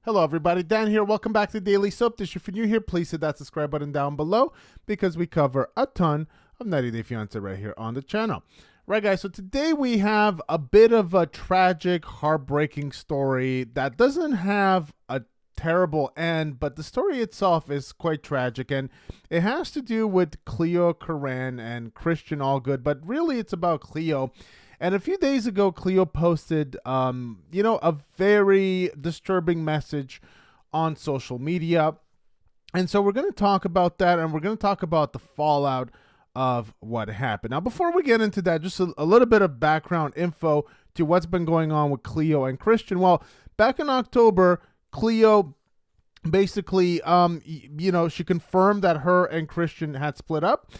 Hello everybody, Dan here. Welcome back to Daily Soap Dish. If you're new here, please hit that subscribe button down below because we cover a ton of 90 Day Fiancé right here on the channel. Right guys, so today we have a bit of a tragic, heartbreaking story that doesn't have a terrible end, but the story itself is quite tragic, and it has to do with Cleo, Corinne, and Christian Allgood, but really it's about Cleo. And a few days ago, Cleo posted, a very disturbing message on social media. And so we're going to talk about that, and we're going to talk about the fallout of what happened. Now, before we get into that, just a little bit of background info to what's been going on with Cleo and Christian. Well, back in October, Cleo basically, she confirmed that her and Christian had split up.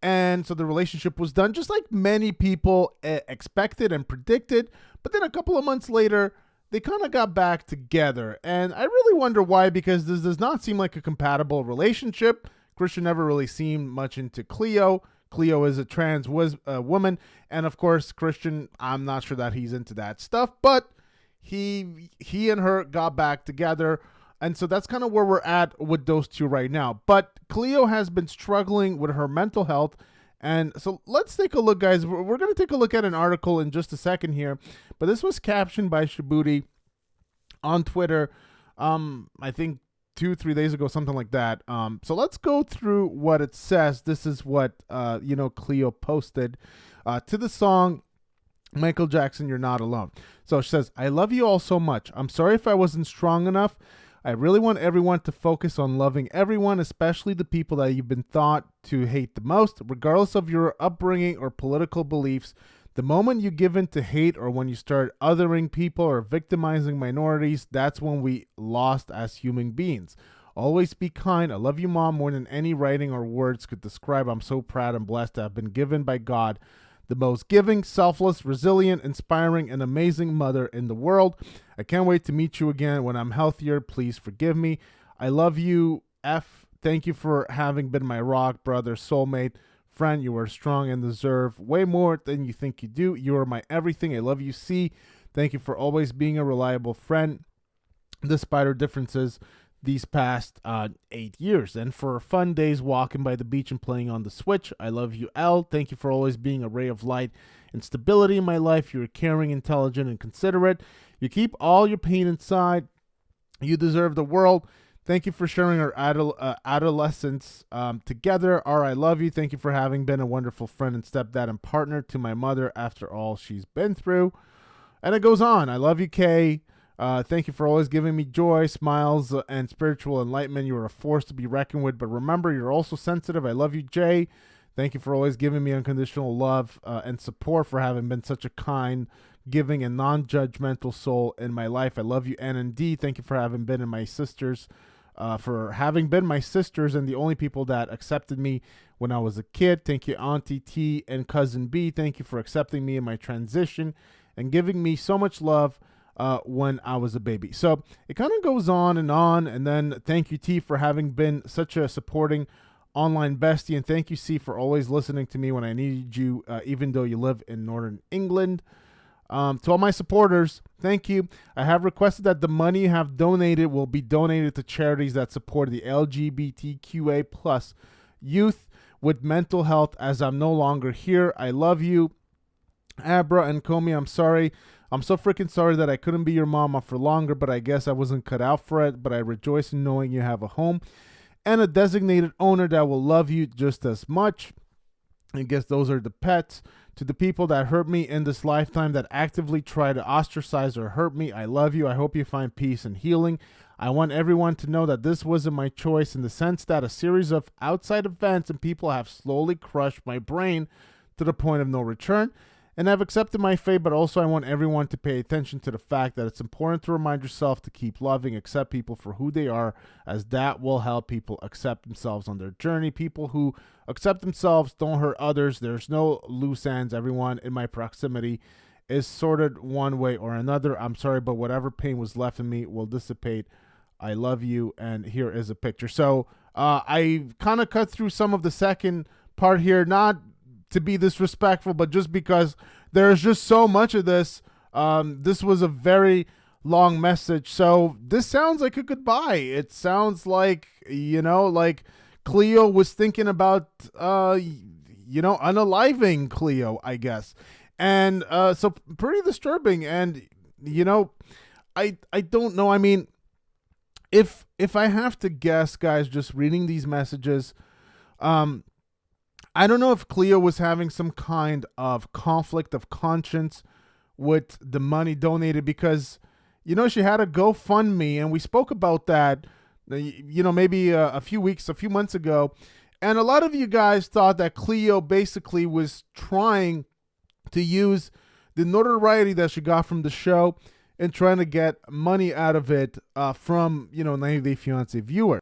And so the relationship was done, just like many people expected and predicted. But then a couple of months later, they kind of got back together. And I really wonder why, because this does not seem like a compatible relationship. Christian never really seemed much into Cleo. Cleo is a trans woman. And of course, Christian, I'm not sure that he's into that stuff. But he and her got back together. And so that's kind of where we're at with those two right now. But Cleo has been struggling with her mental health. And so let's take a look, guys. We're going to take a look at an article in just a second here. But this was captioned by Shibuti on Twitter, I think 2-3 days ago, something like that. So let's go through what it says. This is what, Cleo posted to the song Michael Jackson, You're Not Alone. So she says, I love you all so much. I'm sorry if I wasn't strong enough. I really want everyone to focus on loving everyone, especially the people that you've been thought to hate the most, regardless of your upbringing or political beliefs. The moment you give in to hate or when you start othering people or victimizing minorities, that's when we lost as human beings. Always be kind. I love you, Mom, more than any writing or words could describe. I'm so proud and blessed to have been given by God the most giving, selfless, resilient, inspiring, and amazing mother in the world. I can't wait to meet you again when I'm healthier. Please forgive me. I love you, F. Thank you for having been my rock, brother, soulmate, friend. You are strong and deserve way more than you think you do. You are my everything. I love you, C. Thank you for always being a reliable friend, despite our differences these past 8 years, and for fun days walking by the beach and playing on the Switch. I love you, L. Thank you for always being a ray of light and stability in my life. You're caring, intelligent, and considerate. You keep all your pain inside. You deserve the world. Thank you for sharing our adolescence together. R, I love you. Thank you for having been a wonderful friend and stepdad and partner to my mother after all she's been through. And it goes on. I love you, K. Thank you for always giving me joy, smiles, and spiritual enlightenment. You are a force to be reckoned with, but remember, you're also sensitive. I love you, Jay. Thank you for always giving me unconditional love and support, for having been such a kind, giving, and non-judgmental soul in my life. I love you, N and D. Thank you for having been my sisters, and the only people that accepted me when I was a kid. Thank you, Auntie T and Cousin B. Thank you for accepting me in my transition and giving me so much love when I was a baby. So it kind of goes on, and then thank you, T, for having been such a supporting online bestie, and thank you, C, for always listening to me when I needed you, even though you live in Northern England. To all my supporters, thank you. I have requested that the money you have donated will be donated to charities that support the LGBTQA plus youth with mental health, as I'm no longer here. I love you, Abra and Comey. I'm sorry. I'm so freaking sorry that I couldn't be your mama for longer, but I guess I wasn't cut out for it. But I rejoice in knowing you have a home and a designated owner that will love you just as much. I guess those are the pets. To the people that hurt me in this lifetime, that actively try to ostracize or hurt me, I love you. I hope you find peace and healing. I want everyone to know that this wasn't my choice, in the sense that a series of outside events and people have slowly crushed my brain to the point of no return. And I've accepted my fate, but also I want everyone to pay attention to the fact that it's important to remind yourself to keep loving, accept people for who they are, as that will help people accept themselves on their journey. People who accept themselves don't hurt others. There's no loose ends. Everyone in my proximity is sorted one way or another. I'm sorry, but whatever pain was left in me will dissipate. I love you. And here is a picture. So I kind of cut through some of the second part here, not to be disrespectful, but just because there's just so much of this. This was a very long message. So this sounds like a goodbye. It sounds like, like Cleo was thinking about, unaliving Cleo, I guess. And so pretty disturbing. And, I don't know. I mean, if I have to guess, guys, just reading these messages, I don't know if Cleo was having some kind of conflict of conscience with the money donated because, she had a GoFundMe, and we spoke about that, maybe a few months ago. And a lot of you guys thought that Cleo basically was trying to use the notoriety that she got from the show and trying to get money out of it from, 90 Day Fiancé viewer.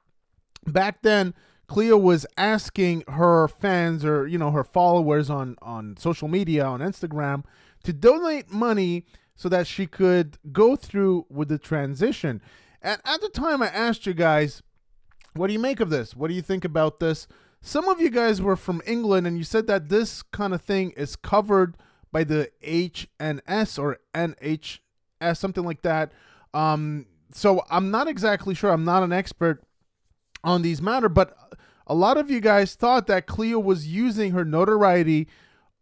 Back then, Cleo was asking her fans or, her followers on social media, on Instagram, to donate money so that she could go through with the transition. And at the time, I asked you guys, what do you make of this? What do you think about this? Some of you guys were from England, and you said that this kind of thing is covered by the HNS or NHS, something like that. So I'm not exactly sure. I'm not an expert on these matters, but a lot of you guys thought that Cleo was using her notoriety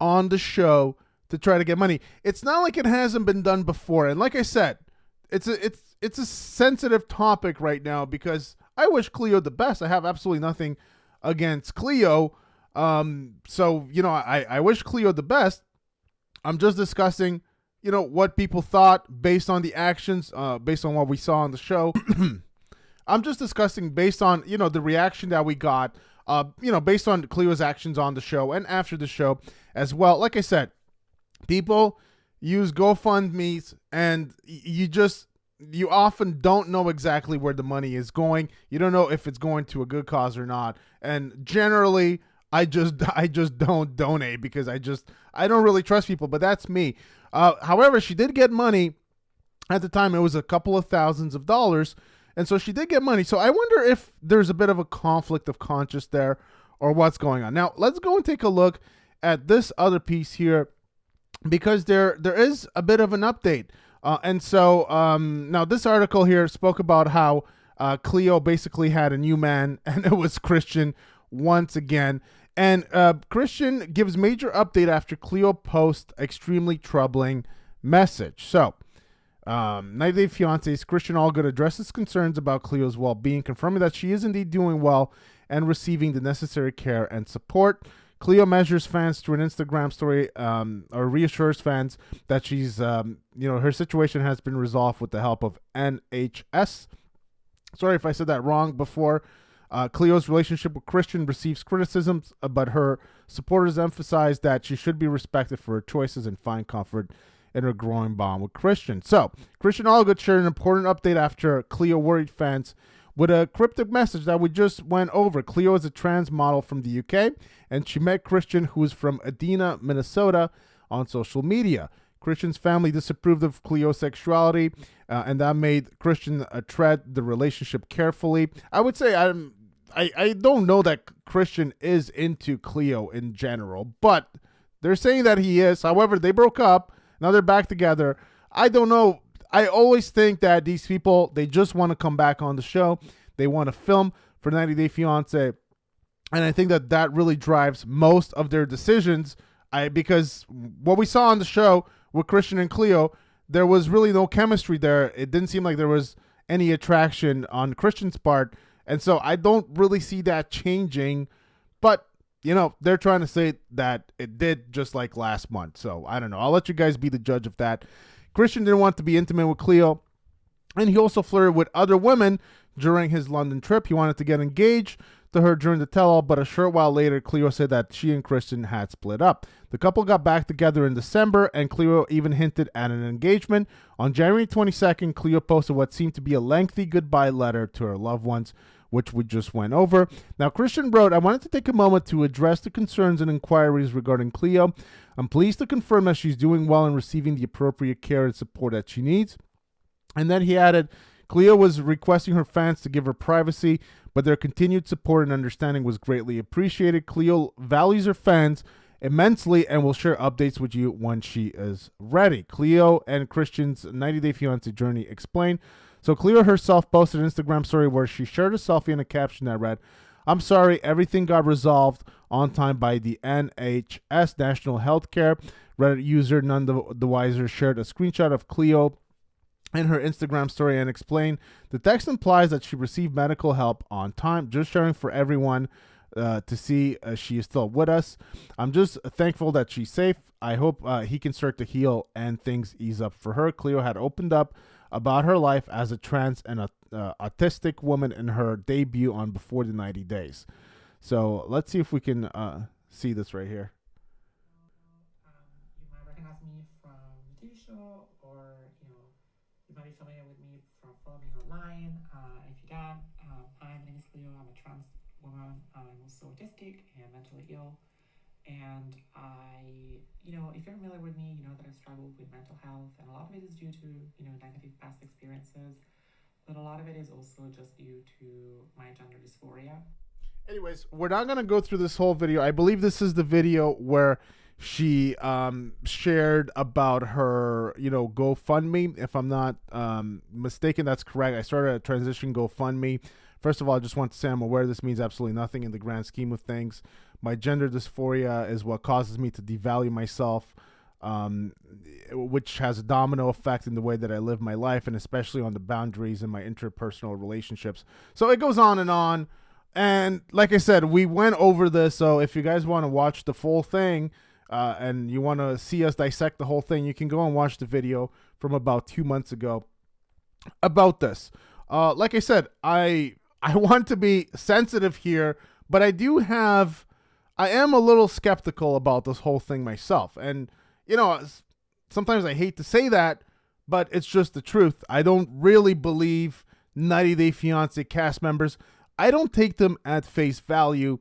on the show to try to get money. It's not like it hasn't been done before. And like I said, it's a sensitive topic right now because I wish Cleo the best. I have absolutely nothing against Cleo. So, I wish Cleo the best. I'm just discussing, what people thought based on the actions, based on what we saw on the show. I'm just discussing based on, the reaction that we got, based on Cleo's actions on the show and after the show as well. Like I said, people use GoFundMes and you often don't know exactly where the money is going. You don't know if it's going to a good cause or not. And generally, I just don't donate because I don't really trust people, but that's me. However, she did get money at the time. It was a couple of thousands of dollars. And so she did get money. So I wonder if there's a bit of a conflict of conscience there or what's going on. Now, let's go and take a look at this other piece here because there is a bit of an update. Now this article here spoke about how Cleo basically had a new man, and it was Christian once again. And Christian gives major update after Cleo posts extremely troubling message. So 90 Day Fiancé's Christian Allgood addresses concerns about Cleo's well-being, confirming that she is indeed doing well and receiving the necessary care and support. Cleo measures fans through an Instagram story, or reassures fans that she's, her situation has been resolved with the help of NHS. Sorry if I said that wrong before. Cleo's relationship with Christian receives criticisms, but her supporters emphasize that she should be respected for her choices and find comfort in her growing bond with Christian. So, Christian Allgood shared an important update after Cleo worried fans with a cryptic message that we just went over. Cleo is a trans model from the UK, and she met Christian, who is from Edina, Minnesota, on social media. Christian's family disapproved of Cleo's sexuality, and that made Christian tread the relationship carefully. I would say I don't know that Christian is into Cleo in general, but they're saying that he is. However, they broke up. Now they're back together. I don't know. I always think that these people, they just want to come back on the show. They want to film for 90 Day Fiancé. And I think that really drives most of their decisions. Because what we saw on the show with Christian and Cleo, there was really no chemistry there. It didn't seem like there was any attraction on Christian's part. And so I don't really see that changing. But they're trying to say that it did just like last month. So I don't know. I'll let you guys be the judge of that. Christian didn't want to be intimate with Cleo, and he also flirted with other women during his London trip. He wanted to get engaged to her during the tell-all, but a short while later, Cleo said that she and Christian had split up. The couple got back together in December, and Cleo even hinted at an engagement. On January 22nd, Cleo posted what seemed to be a lengthy goodbye letter to her loved ones, which we just went over. Now, Christian wrote, "I wanted to take a moment to address the concerns and inquiries regarding Cleo. I'm pleased to confirm that she's doing well and receiving the appropriate care and support that she needs." And then he added, Cleo was requesting her fans to give her privacy, but their continued support and understanding was greatly appreciated. Cleo values her fans immensely and will share updates with you when she is ready. Cleo and Christian's 90-Day Fiancé journey explained. So Cleo herself posted an Instagram story where she shared a selfie and a caption that read, "I'm sorry, everything got resolved on time by the NHS, National Healthcare." Reddit user None the Wiser shared a screenshot of Cleo in her Instagram story and explained, "The text implies that she received medical help on time. Just sharing for everyone to see she is still with us. I'm just thankful that she's safe. I hope he can start to heal and things ease up for her." Cleo had opened up about her life as a trans and autistic woman in her debut on Before the 90 Days. So let's see if we can see this right here. You might recognize me from the TV show, or you might be familiar with me from following me online. If you don't, hi, my name is Cleo. I'm a trans woman. I'm also autistic and mentally ill. And if you're familiar with me, you know that I struggle with mental health, and a lot of it is due to, negative past experiences, but a lot of it is also just due to my gender dysphoria. Anyways, we're not going to go through this whole video. I believe this is the video where she shared about her, GoFundMe. If I'm not mistaken, that's correct. I started a transition GoFundMe. First of all, I just want to say I'm aware this means absolutely nothing in the grand scheme of things. My gender dysphoria is what causes me to devalue myself, which has a domino effect in the way that I live my life, and especially on the boundaries in my interpersonal relationships. So it goes on and on. And like I said, we went over this. So if you guys want to watch the full thing and you want to see us dissect the whole thing, you can go and watch the video from about 2 months ago about this. Like I said, I want to be sensitive here, but I am a little skeptical about this whole thing myself. And, sometimes I hate to say that, but it's just the truth. I don't really believe 90 Day Fiancé cast members. I don't take them at face value.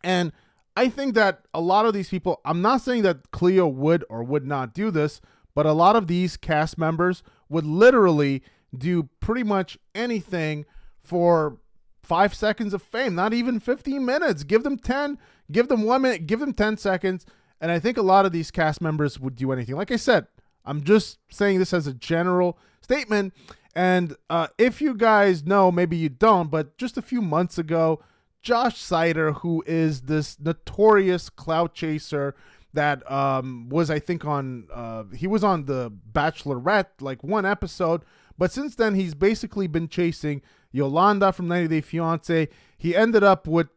And I think that a lot of these people, I'm not saying that Cleo would or would not do this, but a lot of these cast members would literally do pretty much anything for 5 seconds of fame, not even 15 minutes. Give them 10, give them 1 minute, give them 10 seconds. And I think a lot of these cast members would do anything. Like I said, I'm just saying this as a general statement. And if you guys know, maybe you don't, but just a few months ago, Josh Sider, who is this notorious clout chaser that was, I think, he was on The Bachelorette, like one episode. But since then, he's basically been chasing Yolanda from 90 Day Fiancé. He ended up with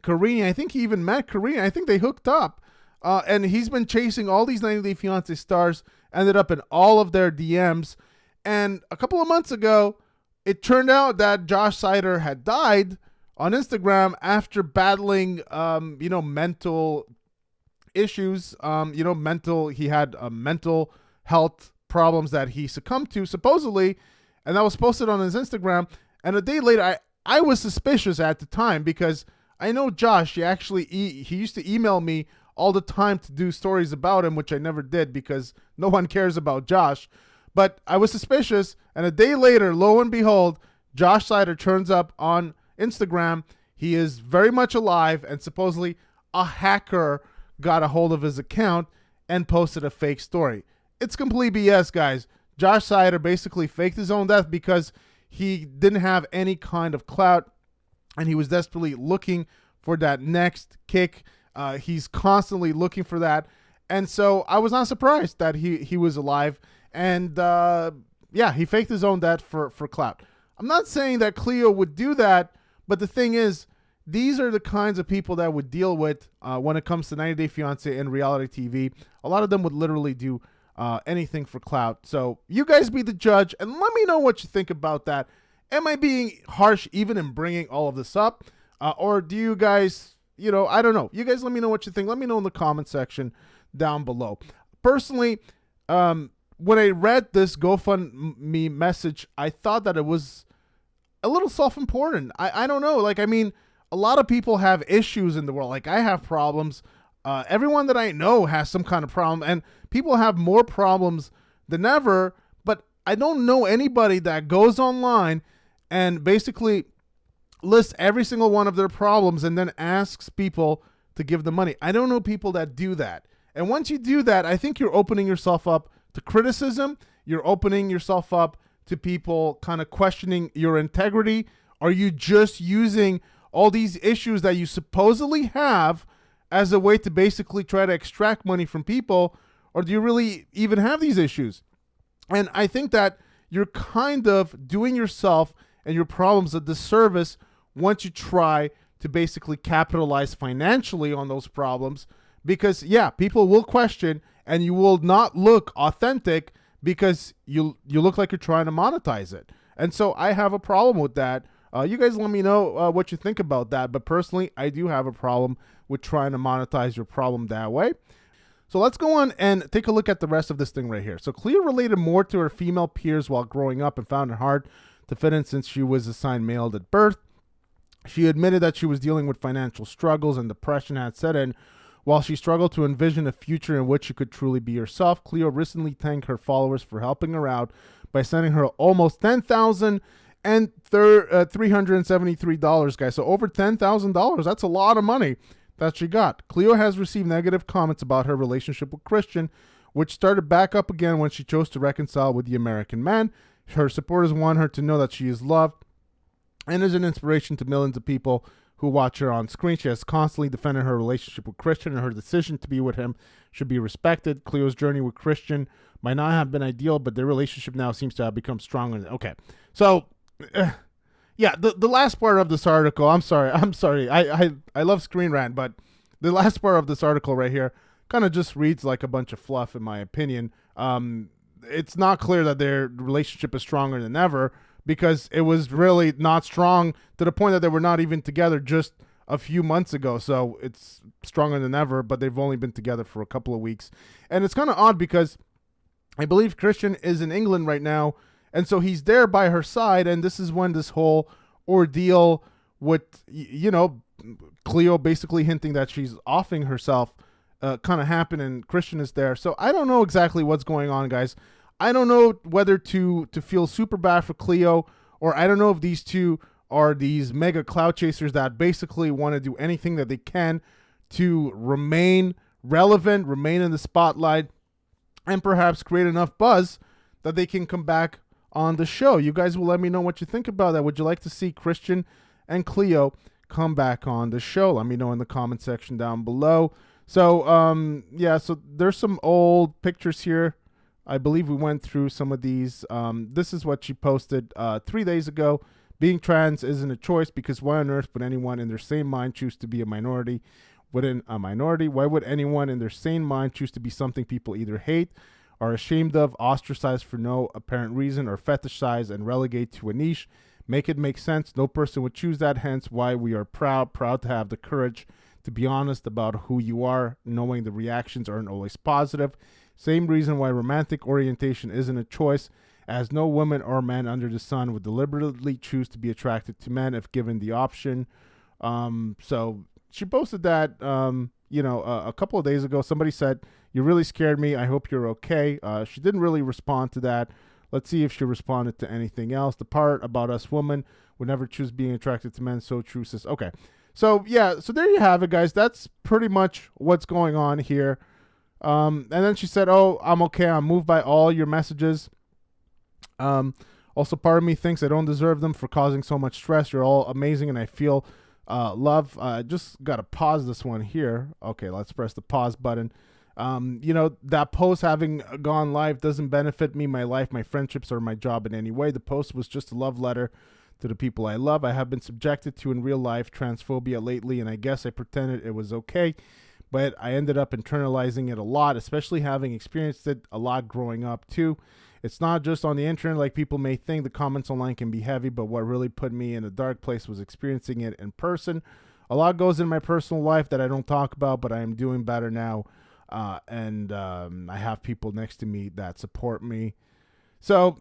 Karina. I think he even met Karina. I think they hooked up. And he's been chasing all these 90 Day Fiancé stars, ended up in all of their DMs. And a couple of months ago, it turned out that Josh Sider had died on Instagram after battling, mental issues. He had mental health problems that he succumbed to, supposedly, and that was posted on his Instagram. And a day later, I was suspicious at the time because I know Josh. He used to email me all the time to do stories about him, which I never did because no one cares about Josh. But I was suspicious, and a day later, lo and behold, Josh Sider turns up on Instagram. He is very much alive, and supposedly a hacker got a hold of his account and posted a fake story. It's complete BS, guys. Josh Sider basically faked his own death because he didn't have any kind of clout, and he was desperately looking for that next kick. He's constantly looking for that, and so I was not surprised that he was alive. And he faked his own death for clout. I'm not saying that Cleo would do that, but the thing is, these are the kinds of people that would deal with when it comes to 90 Day Fiancé and reality TV. A lot of them would literally do anything for clout. So you guys be the judge, and let me know what you think about that. Am I being harsh even in bringing all of this up? Or do you guys, I don't know. You guys let me know what you think. Let me know in the comment section down below. Personally, when I read this GoFundMe message, I thought that it was a little self-important. I don't know. A lot of people have issues in the world. Like, I have problems. Everyone that I know has some kind of problem, and people have more problems than ever. But I don't know anybody that goes online and basically lists every single one of their problems and then asks people to give them money. I don't know people that do that. And once you do that, I think you're opening yourself up to criticism. You're opening yourself up to people kind of questioning your integrity. Are you just using all these issues that you supposedly have as a way to basically try to extract money from people? Or do you really even have these issues? And I think that you're kind of doing yourself and your problems a disservice once you try to basically capitalize financially on those problems, because people will question and you will not look authentic because you look like you're trying to monetize it. And so I have a problem with that. You guys let me know what you think about that. But personally, I do have a problem with trying to monetize your problem that way. So let's go on and take a look at the rest of this thing right here. So Cleo related more to her female peers while growing up and found it hard to fit in since she was assigned male at birth. She admitted that she was dealing with financial struggles and depression had set in. While she struggled to envision a future in which she could truly be herself, Cleo recently thanked her followers for helping her out by sending her almost $10,373, guys. So over $10,000. That's a lot of money that she got. Cleo has received negative comments about her relationship with Christian, which started back up again when she chose to reconcile with the American man. Her supporters want her to know that she is loved and is an inspiration to millions of people who watch her on screen. She has constantly defended her relationship with Christian, and her decision to be with him should be respected. Cleo's journey with Christian might not have been ideal, but their relationship now seems to have become stronger. Okay, so the last part of this article, I'm sorry. I love Screen Rant, but the last part of this article right here kind of just reads like a bunch of fluff, in my opinion. It's not clear that their relationship is stronger than ever, because it was really not strong to the point that they were not even together just a few months ago. So it's stronger than ever, but they've only been together for a couple of weeks. And it's kind of odd because I believe Christian is in England right now, and so he's there by her side, and this is when this whole ordeal with, Cleo basically hinting that she's offing herself kind of happened, and Christian is there. So I don't know exactly what's going on, guys. I don't know whether to feel super bad for Cleo, or I don't know if these two are these mega clout chasers that basically want to do anything that they can to remain relevant, remain in the spotlight, and perhaps create enough buzz that they can come back on the show. You guys will let me know what you think about that. Would you like to see Christian and Cleo come back on the show? Let me know in the comment section down below. So, so there's some old pictures here. I believe we went through some of these. This is what she posted 3 days ago. Being trans isn't a choice, because why on earth would anyone in their sane mind choose to be a minority within a minority? Why would anyone in their sane mind choose to be something people either hate, are ashamed of, ostracize for no apparent reason, or fetishize and relegate to a niche? Make it make sense. No person would choose that, hence why we are proud to have the courage to be honest about who you are, knowing the reactions aren't always positive. Same reason why romantic orientation isn't a choice, as no woman or man under the sun would deliberately choose to be attracted to men if given the option. So she posted that, a couple of days ago. Somebody said, "You really scared me. I hope you're okay." She didn't really respond to that. Let's see if she responded to anything else. The part about us women would never choose being attracted to men. So true, sis. Okay. So, so there you have it, guys. That's pretty much what's going on here. And then she said, "Oh, I'm okay. I'm moved by all your messages. Also, part of me thinks I don't deserve them for causing so much stress. You're all amazing, and I feel love." Just got to pause this one here. Okay, let's press the pause button. That post having gone live doesn't benefit me, my life, my friendships, or my job in any way. The post was just a love letter to the people I love. I have been subjected to in real life transphobia lately, and I guess I pretended it was okay, but I ended up internalizing it a lot, especially having experienced it a lot growing up too. It's not just on the internet like people may think. The comments online can be heavy, but what really put me in a dark place was experiencing it in person. A lot goes in my personal life that I don't talk about, but I am doing better now. And I have people next to me that support me. So,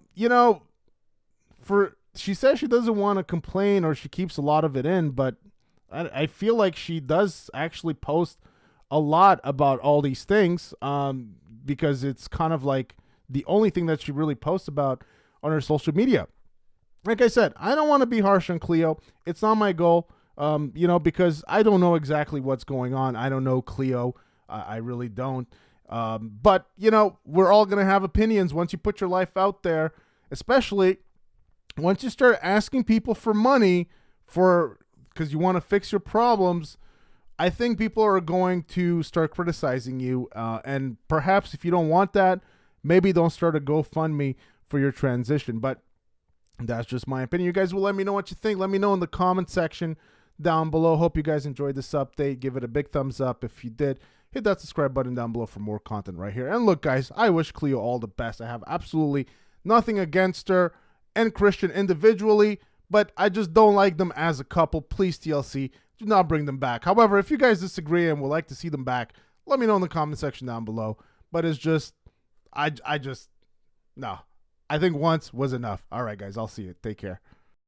she says she doesn't want to complain, or she keeps a lot of it in, but I feel like she does actually post a lot about all these things, because it's kind of like the only thing that she really posts about on her social media. Like I said, I don't want to be harsh on Cleo. It's not my goal. because I don't know exactly what's going on. I don't know Cleo. I really don't. But, we're all going to have opinions once you put your life out there, especially once you start asking people for money because you want to fix your problems. I think people are going to start criticizing you. And perhaps if you don't want that, maybe don't start a GoFundMe for your transition. But that's just my opinion. You guys will let me know what you think. Let me know in the comment section down below. Hope you guys enjoyed this update. Give it a big thumbs up if you did. Hit that subscribe button down below for more content right here. And look, guys, I wish Cleo all the best. I have absolutely nothing against her and Christian individually, but I just don't like them as a couple. Please, TLC, do not bring them back. However, if you guys disagree and would like to see them back, let me know in the comment section down below. But it's just, no. I think once was enough. All right, guys, I'll see you. Take care.